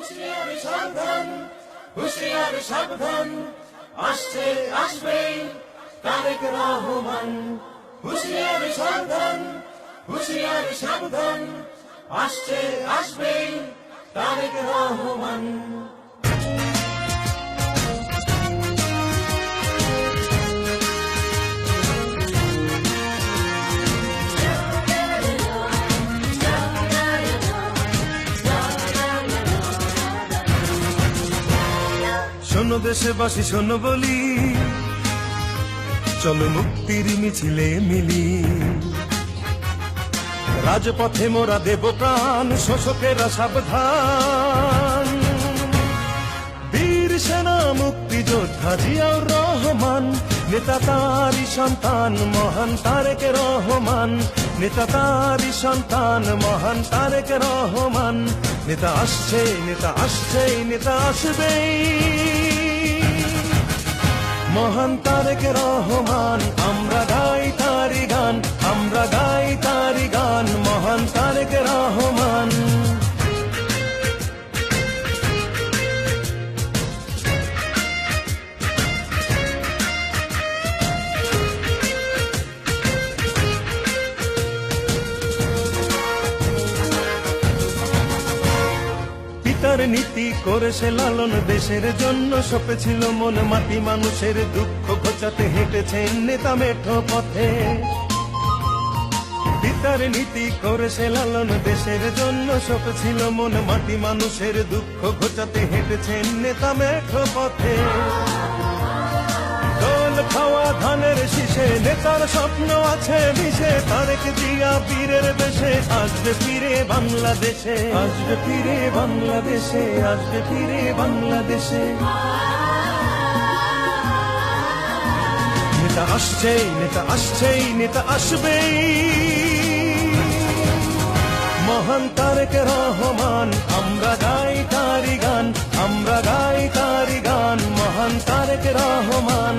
হুঁশিয়ারি সাবধান, হুঁশিয়ারি সাবধান, আসছে আসবে তারেক রহমান। হুঁশিয়ারি সাবধান, হুঁশিয়ারি সাবধান, আসছে আসবে তারেক রহমান। শোনো দেশবাসী শোনো বলি, চলো মুক্তির মিছিলে মিলি। রাজপথে মোরা দেব প্রাণ, শোষকেরা সাবধান। বীর সেনা মুক্তিযোদ্ধা জিয়াউর রহমান, নেতা তারই সন্তান মহান তারেক রহমান। নেতা তারই সন্তান মহান তারেক রহমান। নেতা আসছে নেতা আসছে নেতা আসবেই, মহান তারেক রহমান। আমরা গাই তারি গান, আমরা গাই তারি গান, মহান তারেক রহমান। পিতার নীতি করেছে লালন, দেশের জন্য সপেছিল মন। মাটি মানুষের দুঃখ ঘোচাতে হেঁটেছেন নেতা মেঠো পথে। পিতার নীতি করেছে লালন, দেশের জন্য সপেছিল মন। মাটি মানুষের দুঃখ ঘোচাতে হেঁটেছেন নেতা মেঠো পথে। দোল খাওয়া ধানের শীষে নেতার স্বপ্ন আছে মিশে। তারেক জিয়া বীরের বেশে আসবে ফিরে বাংলাদেশে, আসবে ফিরে বাংলাদেশে, আসবে ফিরে বাংলাদেশে। নেতা আসছেই নেতা আসছেই নেতা আসবেই, মহান তারেক রহমান। আমরা গাই তারি গান, আমরা গাই তারি গান, মহান তারেক রহমান।